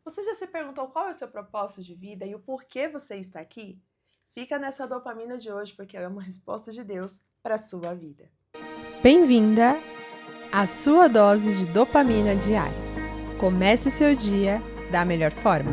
Você já se perguntou qual é o seu propósito de vida e o porquê você está aqui? Fica nessa dopamina de hoje, porque é uma resposta de Deus para a sua vida. Bem-vinda à sua dose de dopamina diária. Comece seu dia da melhor forma.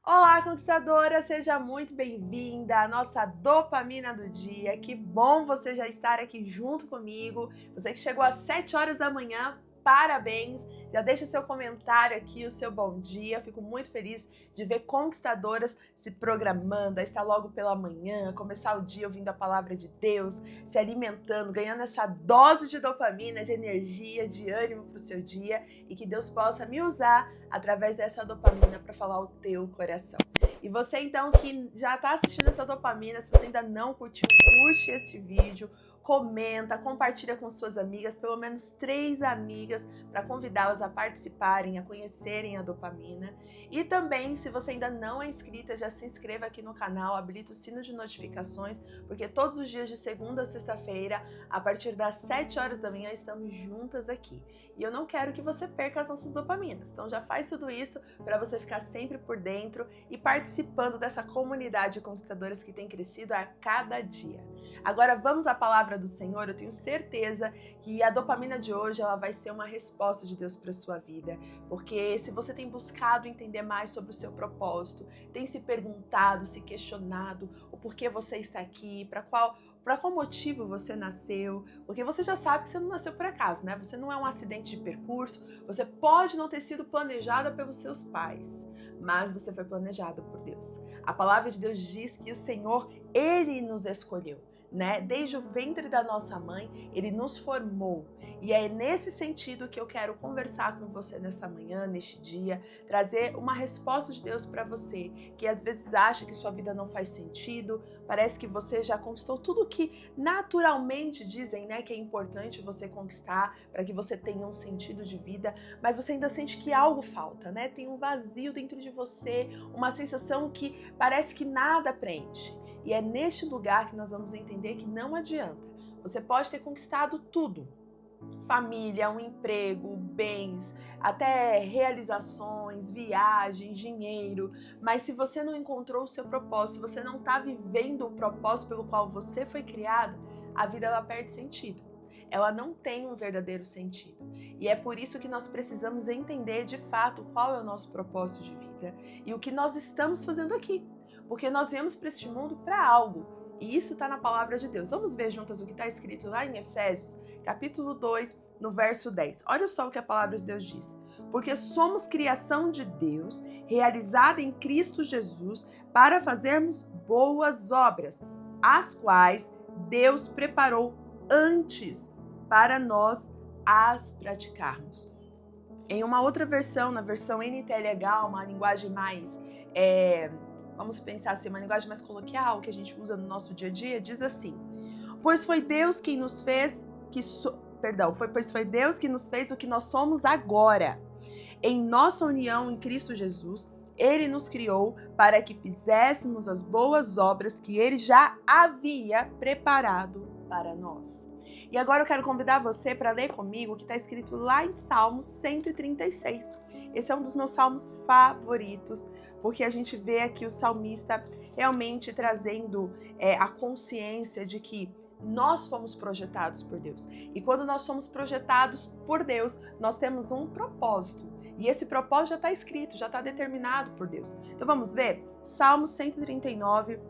Olá, conquistadora! Seja muito bem-vinda à nossa dopamina do dia. Que bom você já estar aqui junto comigo. Você que chegou às 7 horas da manhã, parabéns! Já deixa seu comentário aqui, o seu bom dia. Fico muito feliz de ver conquistadoras se programando a estar logo pela manhã, começar o dia ouvindo a palavra de Deus, se alimentando, ganhando essa dose de dopamina, de energia, de ânimo para o seu dia e que Deus possa me usar através dessa dopamina para falar o teu coração. E você então que já está assistindo essa dopamina, se você ainda não curtiu, curte esse vídeo, comenta, compartilha com suas amigas, pelo menos 3 amigas, para convidá-las a participarem, a conhecerem a dopamina. E também, se você ainda não é inscrita, já se inscreva aqui no canal, habilita o sino de notificações, porque todos os dias de segunda a sexta-feira, a partir das 7 horas da manhã, estamos juntas aqui. E eu não quero que você perca as nossas dopaminas, então já faz tudo isso para você ficar sempre por dentro e participando dessa comunidade de conquistadoras que tem crescido a cada dia. Agora vamos à palavra do Senhor. Eu tenho certeza que a dopamina de hoje ela vai ser uma resposta de Deus para a sua vida, porque se você tem buscado entender mais sobre o seu propósito, tem se perguntado, se questionado o porquê você está aqui, para qual motivo você nasceu, porque você já sabe que você não nasceu por acaso, né? Você não é um acidente de percurso, você pode não ter sido planejada pelos seus pais, mas você foi planejado por Deus. A palavra de Deus diz que o Senhor, Ele nos escolheu, né? Desde o ventre da nossa mãe, Ele nos formou. E é nesse sentido que eu quero conversar com você nessa manhã, neste dia, trazer uma resposta de Deus para você, que às vezes acha que sua vida não faz sentido, parece que você já conquistou tudo que naturalmente dizem, né, que é importante você conquistar para que você tenha um sentido de vida, mas você ainda sente que algo falta, né? Tem um vazio dentro de você, uma sensação que parece que nada preenche. E é neste lugar que nós vamos entender que não adianta. Você pode ter conquistado tudo. Família, um emprego, bens, até realizações, viagens, dinheiro. Mas se você não encontrou o seu propósito, se você não está vivendo o propósito pelo qual você foi criada, a vida ela perde sentido. Ela não tem um verdadeiro sentido. E é por isso que nós precisamos entender de fato qual é o nosso propósito de vida e o que nós estamos fazendo aqui. Porque nós viemos para este mundo para algo, e isso está na palavra de Deus. Vamos ver juntas o que está escrito lá em Efésios, capítulo 2, no verso 10. Olha só o que a palavra de Deus diz. Porque somos criação de Deus, realizada em Cristo Jesus, para fazermos boas obras, as quais Deus preparou antes para nós as praticarmos. Em uma outra versão, na versão NTLH, uma linguagem mais... vamos pensar assim, uma linguagem mais coloquial que a gente usa no nosso dia a dia, diz assim: pois foi Deus quem nos fez pois foi Deus que nos fez o que nós somos agora. Em nossa união em Cristo Jesus, Ele nos criou para que fizéssemos as boas obras que Ele já havia preparado para nós. E agora eu quero convidar você para ler comigo o que está escrito lá em Salmos 136. Esse é um dos meus salmos favoritos, porque a gente vê aqui o salmista realmente trazendo a consciência de que nós fomos projetados por Deus. E quando nós somos projetados por Deus, nós temos um propósito. E esse propósito já está escrito, já está determinado por Deus. Então vamos ver? Salmo 139,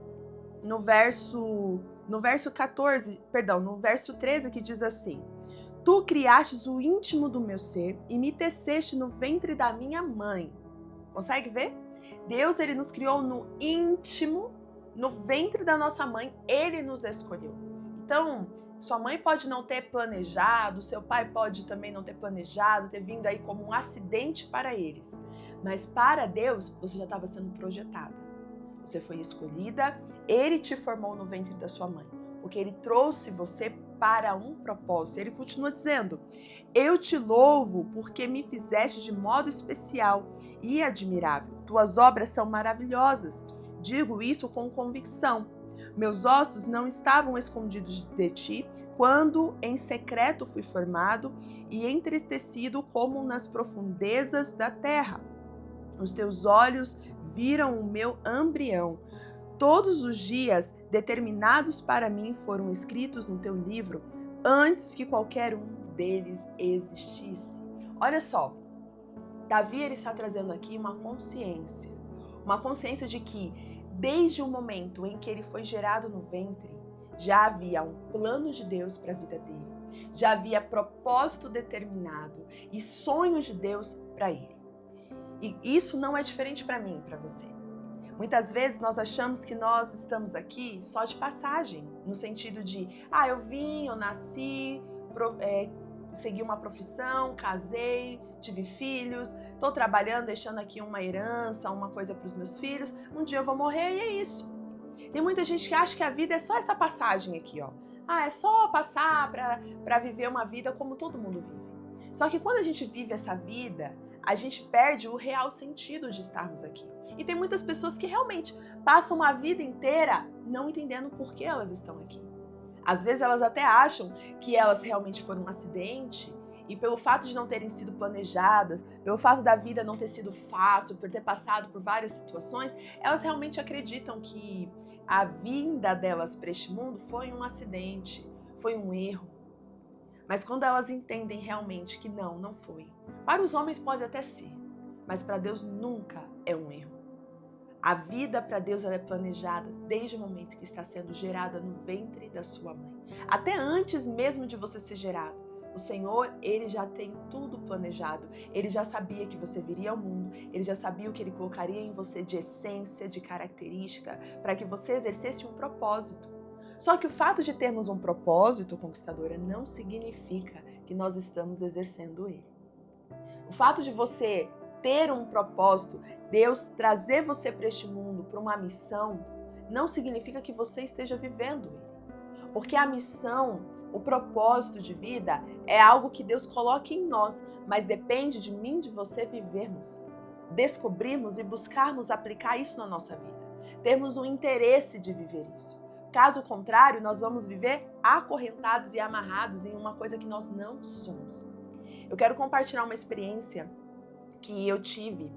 no verso 13, que diz assim: tu criastes o íntimo do meu ser e me teceste no ventre da minha mãe. Consegue ver? Deus, Ele nos criou no íntimo, no ventre da nossa mãe, Ele nos escolheu. Então, sua mãe pode não ter planejado, seu pai pode também não ter planejado, ter vindo aí como um acidente para eles. Mas para Deus, você já estava sendo projetada. Você foi escolhida, Ele te formou no ventre da sua mãe, porque Ele trouxe você para um propósito. Ele continua dizendo: eu te louvo porque me fizeste de modo especial e admirável. Tuas obras são maravilhosas. Digo isso com convicção. Meus ossos não estavam escondidos de ti quando em secreto fui formado e entristecido como nas profundezas da terra. Os teus olhos viram o meu embrião. Todos os dias determinados para mim foram escritos no teu livro antes que qualquer um deles existisse. Olha só, Davi ele está trazendo aqui uma consciência de que desde o momento em que ele foi gerado no ventre, já havia um plano de Deus para a vida dele, já havia propósito determinado e sonhos de Deus para ele. E isso não é diferente para mim e para você. Muitas vezes nós achamos que nós estamos aqui só de passagem, no sentido de, eu vim, eu nasci, segui uma profissão, casei, tive filhos, estou trabalhando, deixando aqui uma herança, uma coisa para os meus filhos, um dia eu vou morrer e é isso. Tem muita gente que acha que a vida é só essa passagem aqui, ó. É só passar para viver uma vida como todo mundo vive. Só que quando a gente vive essa vida, a gente perde o real sentido de estarmos aqui. E tem muitas pessoas que realmente passam a vida inteira não entendendo por que elas estão aqui. Às vezes elas até acham que elas realmente foram um acidente e pelo fato de não terem sido planejadas, pelo fato da vida não ter sido fácil, por ter passado por várias situações, elas realmente acreditam que a vinda delas para este mundo foi um acidente, foi um erro. Mas quando elas entendem realmente que não foi. Para os homens pode até ser, mas para Deus nunca é um erro. A vida para Deus ela é planejada desde o momento que está sendo gerada no ventre da sua mãe. Até antes mesmo de você ser gerado. O Senhor, Ele já tem tudo planejado. Ele já sabia que você viria ao mundo. Ele já sabia o que Ele colocaria em você de essência, de característica, para que você exercesse um propósito. Só que o fato de termos um propósito, conquistadora, não significa que nós estamos exercendo ele. O fato de você ter um propósito, Deus trazer você para este mundo, para uma missão, não significa que você esteja vivendo ele. Porque a missão, o propósito de vida é algo que Deus coloca em nós, mas depende de mim e de você vivermos, descobrirmos e buscarmos aplicar isso na nossa vida. Termos um interesse de viver isso. Caso contrário, nós vamos viver acorrentados e amarrados em uma coisa que nós não somos. Eu quero compartilhar uma experiência que eu tive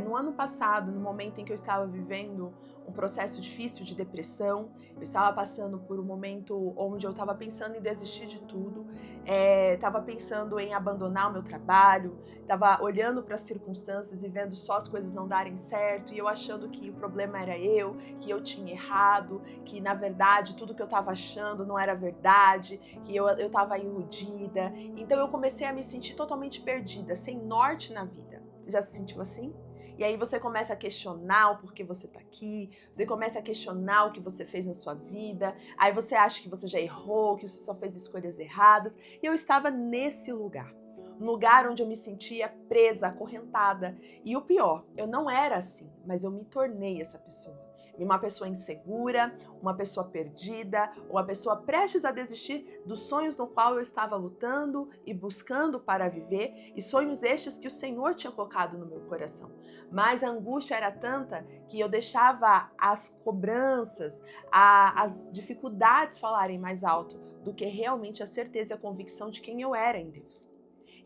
no ano passado, no momento em que eu estava vivendo um processo difícil de depressão. Eu estava passando por um momento onde eu estava pensando em desistir de tudo, estava pensando em abandonar o meu trabalho, estava olhando para as circunstâncias e vendo só as coisas não darem certo, e eu achando que o problema era eu, que eu tinha errado, que na verdade tudo que eu estava achando não era verdade, que eu estava iludida. Então eu comecei a me sentir totalmente perdida, sem norte na vida. Você já se sentiu assim? E aí você começa a questionar o porquê você tá aqui, você começa a questionar o que você fez na sua vida, aí você acha que você já errou, que você só fez escolhas erradas. E eu estava nesse lugar, um lugar onde eu me sentia presa, acorrentada. E o pior, eu não era assim, mas eu me tornei essa pessoa. Uma pessoa insegura, uma pessoa perdida, uma pessoa prestes a desistir dos sonhos no qual eu estava lutando e buscando para viver, e sonhos estes que o Senhor tinha colocado no meu coração. Mas a angústia era tanta que eu deixava as cobranças, as dificuldades falarem mais alto do que realmente a certeza e a convicção de quem eu era em Deus.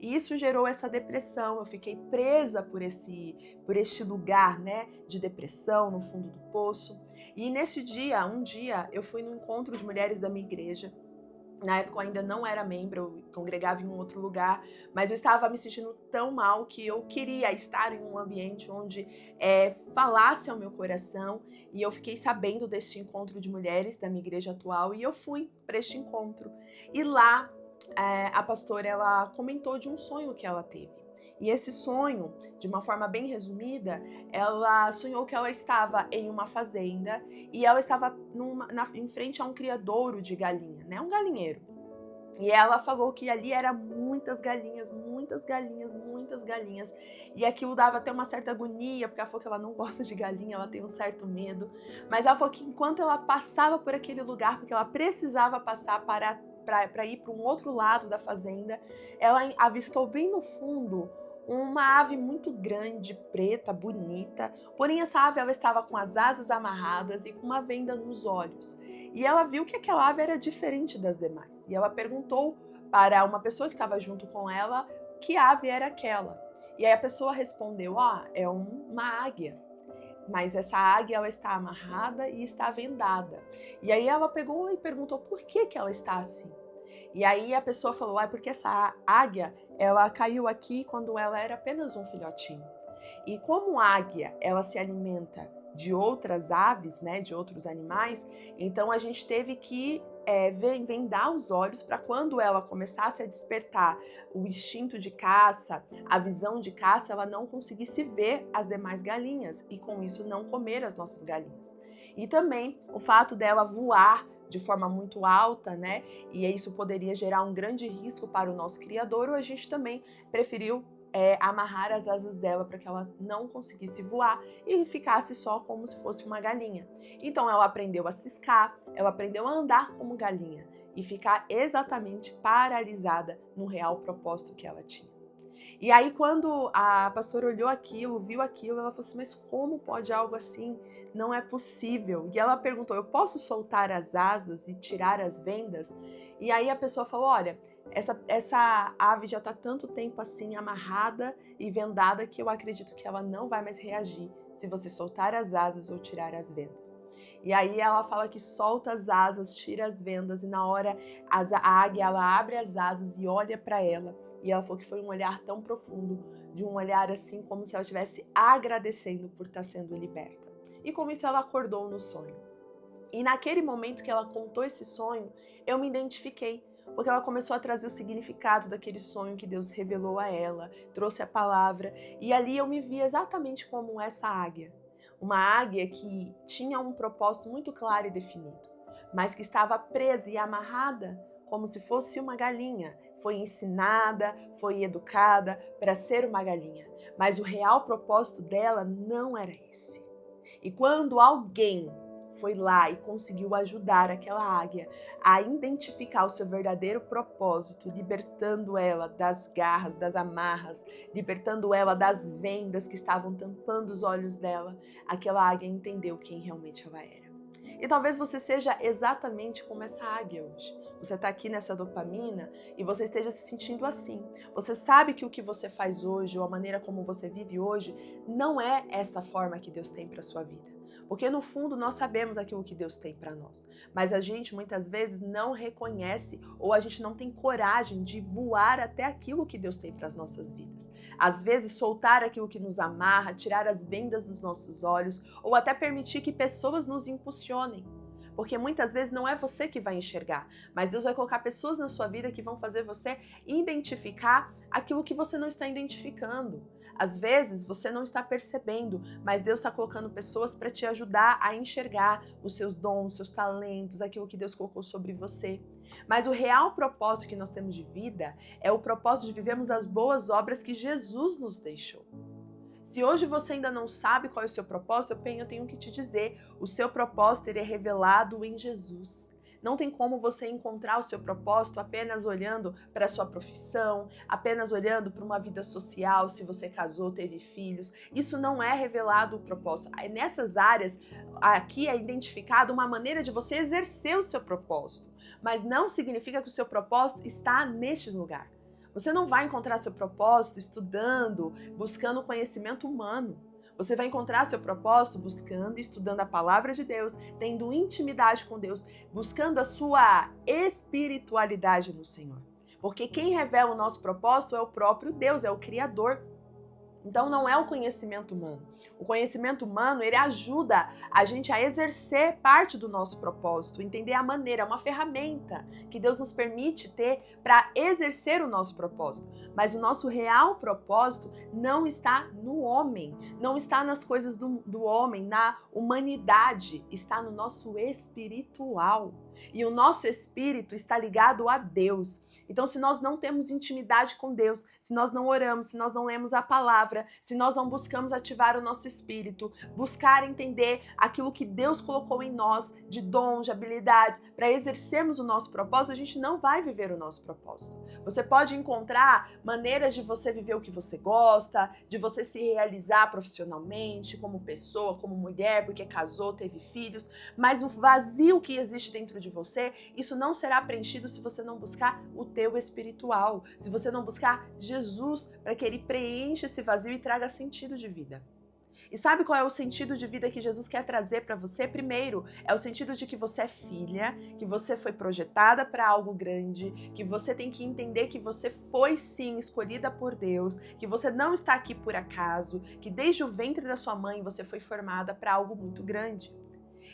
E isso gerou essa depressão, eu fiquei presa por este lugar, né, de depressão, no fundo do poço. E nesse dia, um dia, eu fui no encontro de mulheres da minha igreja. Na época eu ainda não era membro, eu congregava em um outro lugar, mas eu estava me sentindo tão mal que eu queria estar em um ambiente onde falasse ao meu coração, e eu fiquei sabendo deste encontro de mulheres da minha igreja atual, e eu fui para este encontro. E lá, a pastora, ela comentou de um sonho que ela teve. E esse sonho, de uma forma bem resumida, ela sonhou que ela estava em uma fazenda e ela estava em frente a um criadouro de galinha, né? Um galinheiro. E ela falou que ali eram muitas galinhas, muitas galinhas, muitas galinhas. E aquilo dava até uma certa agonia, porque ela falou que ela não gosta de galinha, ela tem um certo medo. Mas ela falou que enquanto ela passava por aquele lugar, porque ela precisava passar para ir para um outro lado da fazenda, ela avistou bem no fundo uma ave muito grande, preta, bonita. Porém, essa ave ela estava com as asas amarradas e com uma venda nos olhos. E ela viu que aquela ave era diferente das demais. E ela perguntou para uma pessoa que estava junto com ela que ave era aquela. E aí a pessoa respondeu, é uma águia. Mas essa águia, ela está amarrada e está vendada. E aí ela pegou e perguntou por que ela está assim. E aí a pessoa falou, porque essa águia, ela caiu aqui quando ela era apenas um filhotinho. E como a águia, ela se alimenta de outras aves, né, de outros animais, então a gente teve que vendar os olhos para quando ela começasse a despertar o instinto de caça, a visão de caça, ela não conseguisse ver as demais galinhas e com isso não comer as nossas galinhas. E também o fato dela voar de forma muito alta, né? E isso poderia gerar um grande risco para o nosso criadouro, a gente também preferiu amarrar as asas dela para que ela não conseguisse voar e ficasse só como se fosse uma galinha. Então ela aprendeu a ciscar, ela aprendeu a andar como galinha e ficar exatamente paralisada no real propósito que ela tinha. E aí quando a pastora olhou aquilo, viu aquilo, ela falou assim, mas como pode algo assim? Não é possível. E ela perguntou, eu posso soltar as asas e tirar as vendas? E aí a pessoa falou, olha, essa ave já está tanto tempo assim amarrada e vendada que eu acredito que ela não vai mais reagir se você soltar as asas ou tirar as vendas. E aí ela fala que solta as asas, tira as vendas e na hora a águia ela abre as asas e olha para ela. E ela falou que foi um olhar tão profundo, de um olhar assim como se ela estivesse agradecendo por estar sendo liberta. E com isso ela acordou no sonho. E naquele momento que ela contou esse sonho, eu me identifiquei. Porque ela começou a trazer o significado daquele sonho que Deus revelou a ela, trouxe a palavra, e ali eu me vi exatamente como essa águia. Uma águia que tinha um propósito muito claro e definido, mas que estava presa e amarrada como se fosse uma galinha. Foi ensinada, foi educada para ser uma galinha, mas o real propósito dela não era esse. E quando alguém foi lá e conseguiu ajudar aquela águia a identificar o seu verdadeiro propósito, libertando ela das garras, das amarras, libertando ela das vendas que estavam tampando os olhos dela, aquela águia entendeu quem realmente ela era. E talvez você seja exatamente como essa águia hoje. Você está aqui nessa dopamina e você esteja se sentindo assim. Você sabe que o que você faz hoje, ou a maneira como você vive hoje, não é esta forma que Deus tem para a sua vida. Porque no fundo nós sabemos aquilo que Deus tem para nós, mas a gente muitas vezes não reconhece ou a gente não tem coragem de voar até aquilo que Deus tem para as nossas vidas. Às vezes soltar aquilo que nos amarra, tirar as vendas dos nossos olhos ou até permitir que pessoas nos impulsionem. Porque muitas vezes não é você que vai enxergar, mas Deus vai colocar pessoas na sua vida que vão fazer você identificar aquilo que você não está identificando. Às vezes você não está percebendo, mas Deus está colocando pessoas para te ajudar a enxergar os seus dons, os seus talentos, aquilo que Deus colocou sobre você. Mas o real propósito que nós temos de vida é o propósito de vivermos as boas obras que Jesus nos deixou. Se hoje você ainda não sabe qual é o seu propósito, eu tenho que te dizer, o seu propósito ele é revelado em Jesus. Não tem como você encontrar o seu propósito apenas olhando para a sua profissão, apenas olhando para uma vida social, se você casou, teve filhos. Isso não é revelado o propósito. Nessas áreas, aqui é identificado uma maneira de você exercer o seu propósito, mas não significa que o seu propósito está neste lugar. Você não vai encontrar seu propósito estudando, buscando conhecimento humano. Você vai encontrar seu propósito buscando e estudando a palavra de Deus, tendo intimidade com Deus, buscando a sua espiritualidade no Senhor. Porque quem revela o nosso propósito é o próprio Deus, é o Criador. Então não é o conhecimento humano. O conhecimento humano, ele ajuda a gente a exercer parte do nosso propósito, entender a maneira, é uma ferramenta que Deus nos permite ter para exercer o nosso propósito. Mas o nosso real propósito não está no homem, não está nas coisas do homem, na humanidade, está no nosso espiritual. E o nosso espírito está ligado a Deus. Então, se nós não temos intimidade com Deus, se nós não oramos, se nós não lemos a palavra, se nós não buscamos ativar o nosso espírito, buscar entender aquilo que Deus colocou em nós de dons, de habilidades, para exercermos o nosso propósito, a gente não vai viver o nosso propósito. Você pode encontrar maneiras de você viver o que você gosta, de você se realizar profissionalmente, como pessoa, como mulher, porque casou, teve filhos, mas o vazio que existe dentro de você, isso não será preenchido se você não buscar o teu espiritual, se você não buscar Jesus para que ele preencha esse vazio e traga sentido de vida. E sabe qual é o sentido de vida que Jesus quer trazer para você? Primeiro, é o sentido de que você é filha, que você foi projetada para algo grande, que você tem que entender que você foi sim escolhida por Deus, que você não está aqui por acaso, que desde o ventre da sua mãe você foi formada para algo muito grande.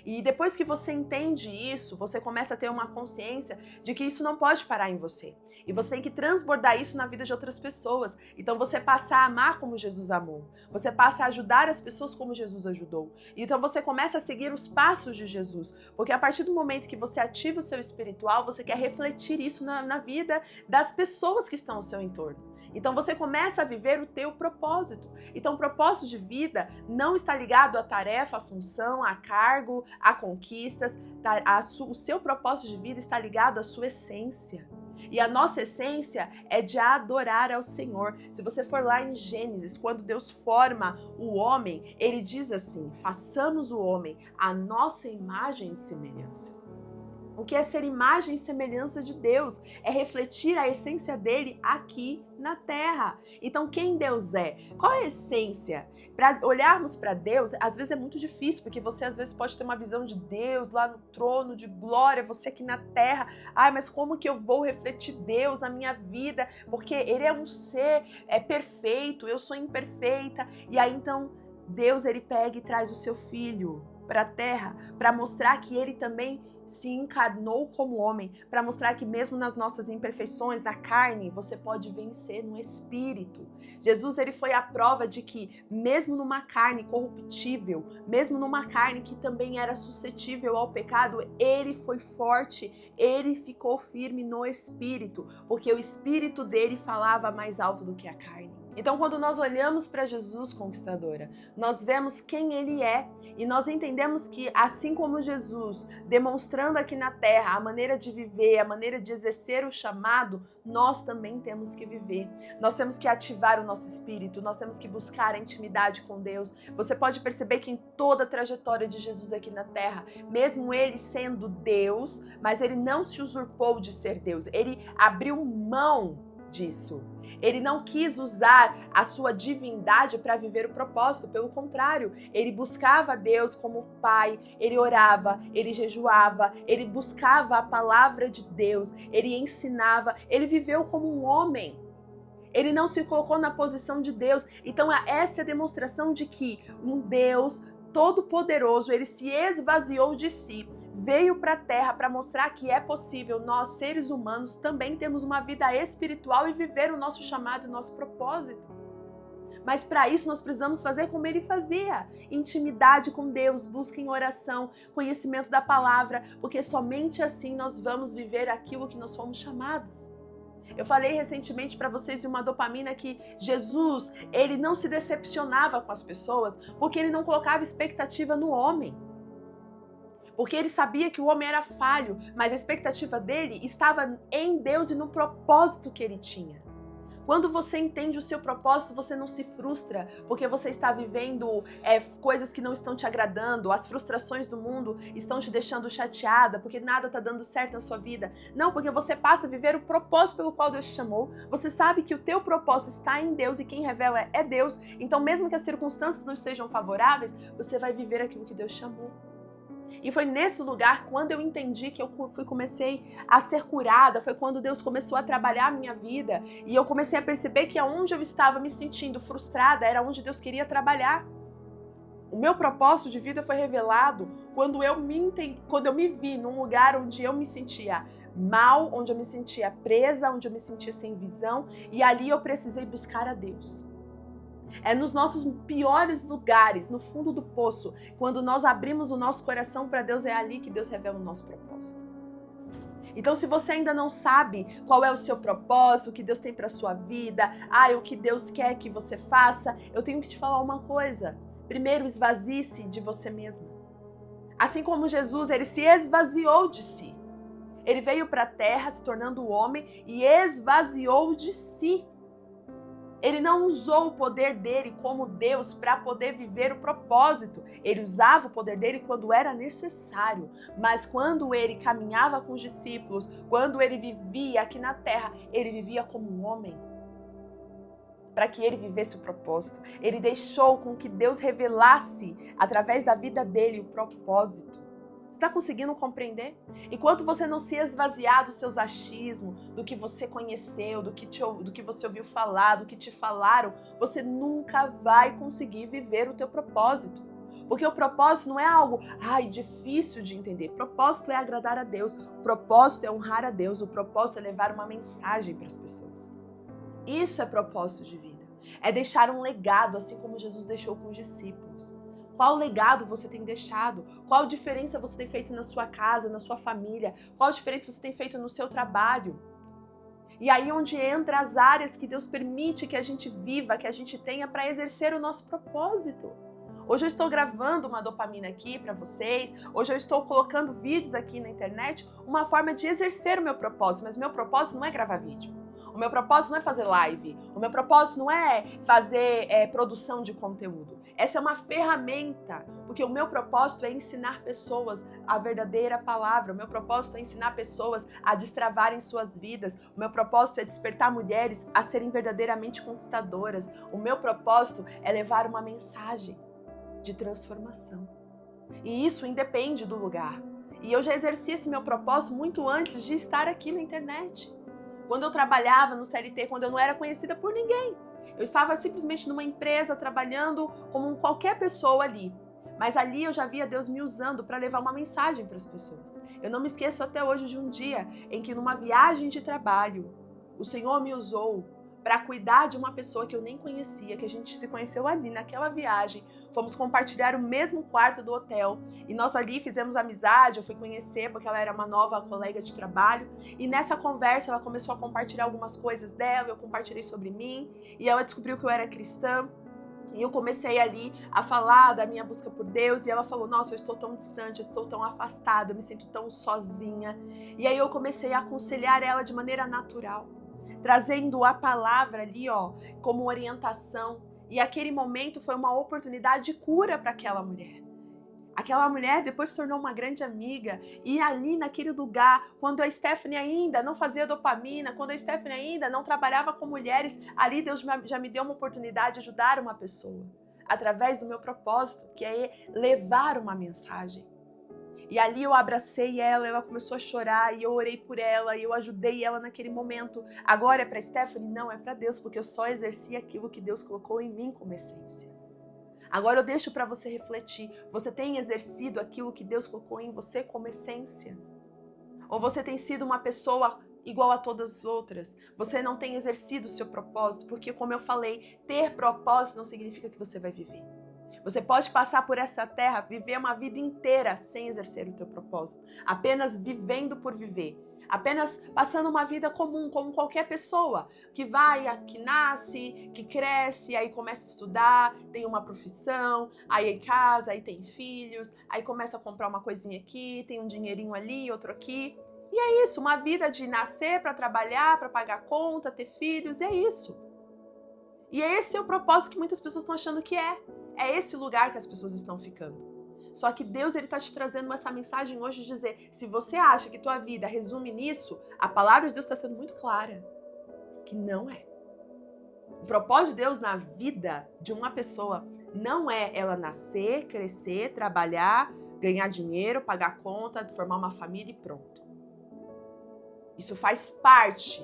E depois que você entende isso, você começa a ter uma consciência de que isso não pode parar em você. E você tem que transbordar isso na vida de outras pessoas. Então você passa a amar como Jesus amou. Você passa a ajudar as pessoas como Jesus ajudou. Então você começa a seguir os passos de Jesus. Porque a partir do momento que você ativa o seu espiritual, você quer refletir isso na vida das pessoas que estão ao seu entorno. Então você começa a viver o teu propósito. Então o propósito de vida não está ligado à tarefa, à função, a cargo, a conquistas. O seu propósito de vida está ligado à sua essência. E a nossa essência é de adorar ao Senhor. Se você for lá em Gênesis, quando Deus forma o homem, ele diz assim: façamos o homem à nossa imagem e semelhança. O que é ser imagem e semelhança de Deus? É refletir a essência dele aqui na terra. Então, quem Deus é? Qual é a essência? Para olharmos para Deus, às vezes é muito difícil, porque você às vezes pode ter uma visão de Deus lá no trono de glória, você aqui na terra. Ai, mas como que eu vou refletir Deus na minha vida? Porque ele é um ser perfeito, eu sou imperfeita. E aí então Deus ele pega e traz o seu filho para a terra para mostrar que ele também se encarnou como homem, para mostrar que mesmo nas nossas imperfeições, na carne, você pode vencer no espírito. Jesus ele foi a prova de que mesmo numa carne corruptível, mesmo numa carne que também era suscetível ao pecado, ele foi forte, ele ficou firme no espírito, porque o espírito dele falava mais alto do que a carne. Então, quando nós olhamos para Jesus, conquistadora, nós vemos quem ele é e nós entendemos que, assim como Jesus, demonstrando aqui na terra a maneira de viver, a maneira de exercer o chamado, nós também temos que viver. Nós temos que ativar o nosso espírito, nós temos que buscar a intimidade com Deus. Você pode perceber que em toda a trajetória de Jesus aqui na terra, mesmo ele sendo Deus, mas ele não se usurpou de ser Deus, ele abriu mão disso. Ele não quis usar a sua divindade para viver o propósito, pelo contrário, ele buscava Deus como Pai, ele orava, ele jejuava, ele buscava a palavra de Deus, ele ensinava, ele viveu como um homem. Ele não se colocou na posição de Deus. Então essa é a demonstração de que um Deus todo-poderoso, ele se esvaziou de si, veio para a Terra para mostrar que é possível nós, seres humanos, também termos uma vida espiritual e viver o nosso chamado e o nosso propósito. Mas para isso nós precisamos fazer como ele fazia: intimidade com Deus, busca em oração, conhecimento da palavra, porque somente assim nós vamos viver aquilo que nós fomos chamados. Eu falei recentemente para vocês de uma dopamina que Jesus, ele não se decepcionava com as pessoas porque ele não colocava expectativa no homem. Porque ele sabia que o homem era falho, mas a expectativa dele estava em Deus e no propósito que ele tinha. Quando você entende o seu propósito, você não se frustra, porque você está vivendo coisas que não estão te agradando, as frustrações do mundo estão te deixando chateada, porque nada está dando certo na sua vida. Não, porque você passa a viver o propósito pelo qual Deus te chamou, você sabe que o teu propósito está em Deus e quem revela é Deus. Então mesmo que as circunstâncias não sejam favoráveis, você vai viver aquilo que Deus chamou. E foi nesse lugar, quando eu entendi que eu comecei a ser curada, foi quando Deus começou a trabalhar a minha vida e eu comecei a perceber que aonde eu estava me sentindo frustrada era onde Deus queria trabalhar. O meu propósito de vida foi revelado quando eu me vi num lugar onde eu me sentia mal, onde eu me sentia presa, onde eu me sentia sem visão, e ali eu precisei buscar a Deus. É nos nossos piores lugares, no fundo do poço, quando nós abrimos o nosso coração para Deus, é ali que Deus revela o nosso propósito. Então, se você ainda não sabe qual é o seu propósito, o que Deus tem para sua vida, o que Deus quer que você faça, eu tenho que te falar uma coisa. Primeiro, esvazie-se de você mesma. Assim como Jesus, ele se esvaziou de si. Ele veio para a terra se tornando homem e esvaziou de si. Ele não usou o poder dele como Deus para poder viver o propósito. Ele usava o poder dele quando era necessário. Mas quando ele caminhava com os discípulos, quando ele vivia aqui na terra, ele vivia como um homem. Para que ele vivesse o propósito. Ele deixou com que Deus revelasse, através da vida dele, o propósito. Você está conseguindo compreender? Enquanto você não se esvaziar dos seus achismos, do que você conheceu, do que você ouviu falar, do que te falaram, você nunca vai conseguir viver o teu propósito. Porque o propósito não é algo difícil de entender. O propósito é agradar a Deus. O propósito é honrar a Deus. O propósito é levar uma mensagem para as pessoas. Isso é propósito de vida. É deixar um legado, assim como Jesus deixou com os discípulos. Qual legado você tem deixado? Qual diferença você tem feito na sua casa, na sua família? Qual diferença você tem feito no seu trabalho? E aí onde entra as áreas que Deus permite que a gente viva, que a gente tenha para exercer o nosso propósito. Hoje eu estou gravando uma dopamina aqui para vocês, hoje eu estou colocando vídeos aqui na internet, uma forma de exercer o meu propósito, mas meu propósito não é gravar vídeo. O meu propósito não é fazer live, o meu propósito não é fazer produção de conteúdo. Essa é uma ferramenta, porque o meu propósito é ensinar pessoas a verdadeira palavra, o meu propósito é ensinar pessoas a destravarem suas vidas, o meu propósito é despertar mulheres a serem verdadeiramente conquistadoras, o meu propósito é levar uma mensagem de transformação. E isso independe do lugar. E eu já exerci esse meu propósito muito antes de estar aqui na internet. Quando eu trabalhava no CLT, quando eu não era conhecida por ninguém. Eu estava simplesmente numa empresa trabalhando como qualquer pessoa ali. Mas ali eu já via Deus me usando para levar uma mensagem para as pessoas. Eu não me esqueço até hoje de um dia em que numa viagem de trabalho, o Senhor me usou para cuidar de uma pessoa que eu nem conhecia, que a gente se conheceu ali naquela viagem. Fomos compartilhar o mesmo quarto do hotel e nós ali fizemos amizade, eu fui conhecer porque ela era uma nova colega de trabalho e nessa conversa ela começou a compartilhar algumas coisas dela, eu compartilhei sobre mim e ela descobriu que eu era cristã. E eu comecei ali a falar da minha busca por Deus e ela falou, nossa, eu estou tão distante, eu estou tão afastada, eu me sinto tão sozinha. E aí eu comecei a aconselhar ela de maneira natural, trazendo a palavra ali, como orientação. E aquele momento foi uma oportunidade de cura para aquela mulher. Aquela mulher depois se tornou uma grande amiga. E ali naquele lugar, quando a Stephanie ainda não fazia dopamina, quando a Stephanie ainda não trabalhava com mulheres, ali Deus já me deu uma oportunidade de ajudar uma pessoa. Através do meu propósito, que é levar uma mensagem. E ali eu abracei ela começou a chorar e eu orei por ela e eu ajudei ela naquele momento. Agora é para Stephanie? Não, é para Deus, porque eu só exerci aquilo que Deus colocou em mim como essência. Agora eu deixo para você refletir. Você tem exercido aquilo que Deus colocou em você como essência? Ou você tem sido uma pessoa igual a todas as outras? Você não tem exercido o seu propósito? Porque, como eu falei, ter propósito não significa que você vai viver. Você pode passar por essa terra, viver uma vida inteira sem exercer o teu propósito. Apenas vivendo por viver. Apenas passando uma vida comum, como qualquer pessoa, que vai, que nasce, que cresce, aí começa a estudar, tem uma profissão, aí casa, aí tem filhos, aí começa a comprar uma coisinha aqui, tem um dinheirinho ali, outro aqui. E é isso, uma vida de nascer para trabalhar, para pagar conta, ter filhos, é isso. E esse é o propósito que muitas pessoas estão achando que é. É esse lugar que as pessoas estão ficando. Só que Deus está te trazendo essa mensagem hoje de dizer, se você acha que tua vida resume nisso, a palavra de Deus está sendo muito clara, que não é. O propósito de Deus na vida de uma pessoa não é ela nascer, crescer, trabalhar, ganhar dinheiro, pagar conta, formar uma família e pronto. Isso faz parte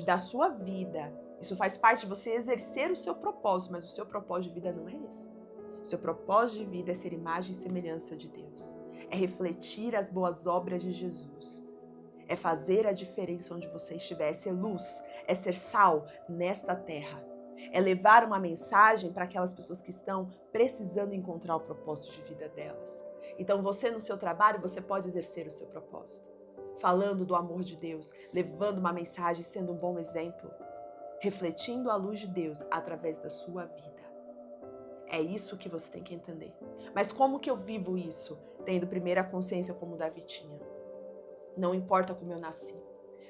da sua vida. Isso faz parte de você exercer o seu propósito, mas o seu propósito de vida não é esse. O seu propósito de vida é ser imagem e semelhança de Deus. É refletir as boas obras de Jesus. É fazer a diferença onde você estiver. É ser luz, é ser sal nesta terra. É levar uma mensagem para aquelas pessoas que estão precisando encontrar o propósito de vida delas. Então você no seu trabalho, você pode exercer o seu propósito. Falando do amor de Deus, levando uma mensagem, sendo um bom exemplo. Refletindo a luz de Deus através da sua vida. É isso que você tem que entender. Mas como que eu vivo isso? Tendo primeira consciência como Davi tinha. Não importa como eu nasci.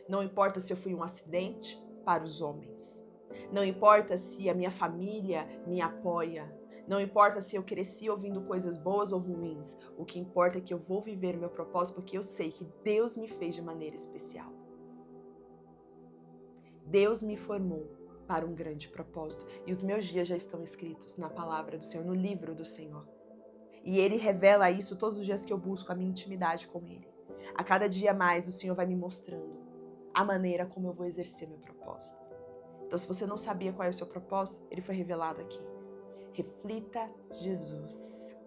Não importa se eu fui um acidente para os homens. Não importa se a minha família me apoia. Não importa se eu cresci ouvindo coisas boas ou ruins. O que importa é que eu vou viver o meu propósito porque eu sei que Deus me fez de maneira especial. Deus me formou para um grande propósito. E os meus dias já estão escritos na palavra do Senhor, no livro do Senhor. E Ele revela isso todos os dias que eu busco a minha intimidade com Ele. A cada dia mais o Senhor vai me mostrando a maneira como eu vou exercer meu propósito. Então, se você não sabia qual é o seu propósito, ele foi revelado aqui. Reflita Jesus.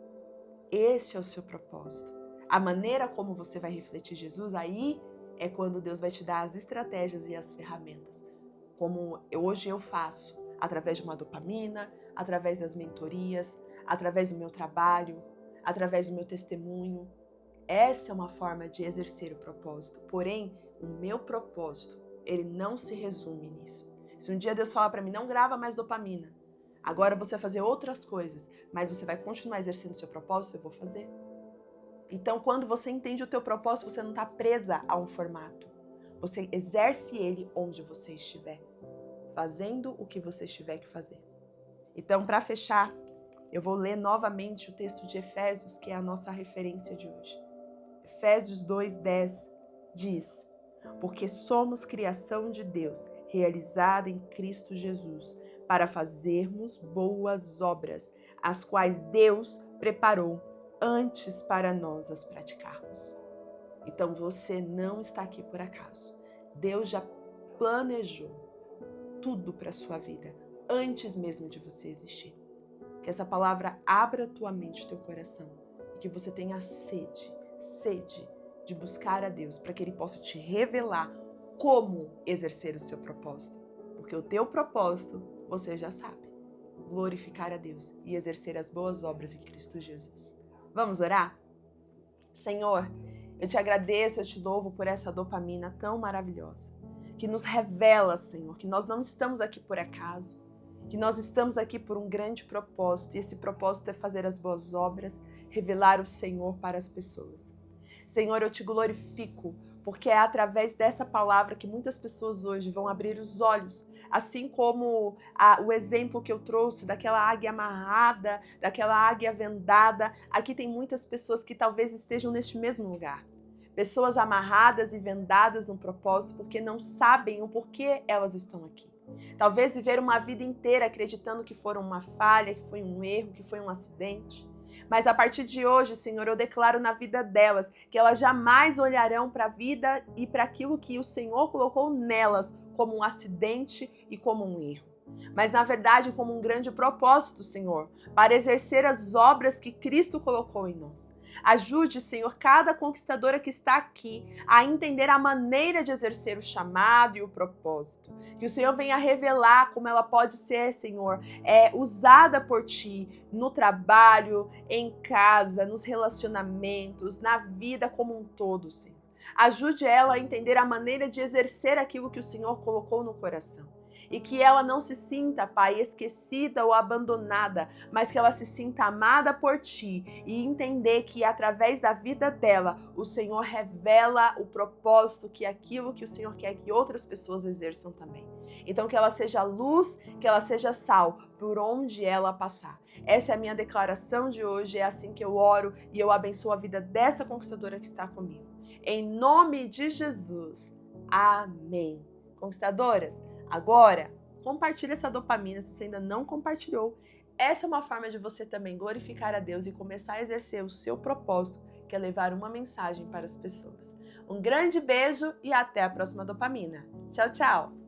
Este é o seu propósito. A maneira como você vai refletir Jesus, aí é quando Deus vai te dar as estratégias e as ferramentas. Como hoje eu faço, através de uma dopamina, através das mentorias, através do meu trabalho, através do meu testemunho. Essa é uma forma de exercer o propósito. Porém, o meu propósito, ele não se resume nisso. Se um dia Deus falar para mim, não grava mais dopamina, agora você vai fazer outras coisas, mas você vai continuar exercendo o seu propósito, eu vou fazer. Então, quando você entende o teu propósito, você não está presa a um formato. Você exerce ele onde você estiver, fazendo o que você tiver que fazer. Então, para fechar, eu vou ler novamente o texto de Efésios, que é a nossa referência de hoje. Efésios 2:10 diz: porque somos criação de Deus, realizada em Cristo Jesus, para fazermos boas obras, as quais Deus preparou antes para nós as praticarmos. Então você não está aqui por acaso. Deus já planejou tudo para a sua vida, antes mesmo de você existir. Que essa palavra abra tua mente e teu coração, e que você tenha sede de buscar a Deus, para que Ele possa te revelar como exercer o seu propósito. Porque o teu propósito, você já sabe. Glorificar a Deus e exercer as boas obras em Cristo Jesus. Vamos orar? Senhor, eu te agradeço, eu te louvo por essa dopamina tão maravilhosa, que nos revela, Senhor, que nós não estamos aqui por acaso, que nós estamos aqui por um grande propósito, e esse propósito é fazer as boas obras, revelar o Senhor para as pessoas. Senhor, eu te glorifico, porque é através dessa palavra que muitas pessoas hoje vão abrir os olhos, assim como o exemplo que eu trouxe daquela águia amarrada, daquela águia vendada. Aqui tem muitas pessoas que talvez estejam neste mesmo lugar. Pessoas amarradas e vendadas no propósito porque não sabem o porquê elas estão aqui. Talvez viveram uma vida inteira acreditando que foram uma falha, que foi um erro, que foi um acidente. Mas a partir de hoje, Senhor, eu declaro na vida delas que elas jamais olharão para a vida e para aquilo que o Senhor colocou nelas como um acidente e como um erro. Mas, na verdade, como um grande propósito, Senhor, para exercer as obras que Cristo colocou em nós. Ajude, Senhor, cada conquistadora que está aqui a entender a maneira de exercer o chamado e o propósito. Que o Senhor venha revelar como ela pode ser, Senhor, usada por Ti no trabalho, em casa, nos relacionamentos, na vida como um todo, Senhor. Ajude ela a entender a maneira de exercer aquilo que o Senhor colocou no coração. E que ela não se sinta, Pai, esquecida ou abandonada, mas que ela se sinta amada por Ti e entender que através da vida dela, o Senhor revela o propósito, que é aquilo que o Senhor quer que outras pessoas exerçam também. Então que ela seja luz, que ela seja sal por onde ela passar. Essa é a minha declaração de hoje, é assim que eu oro e eu abençoo a vida dessa conquistadora que está comigo. Em nome de Jesus. Amém. Conquistadoras, agora, compartilhe essa dopamina se você ainda não compartilhou. Essa é uma forma de você também glorificar a Deus e começar a exercer o seu propósito, que é levar uma mensagem para as pessoas. Um grande beijo e até a próxima dopamina. Tchau, tchau!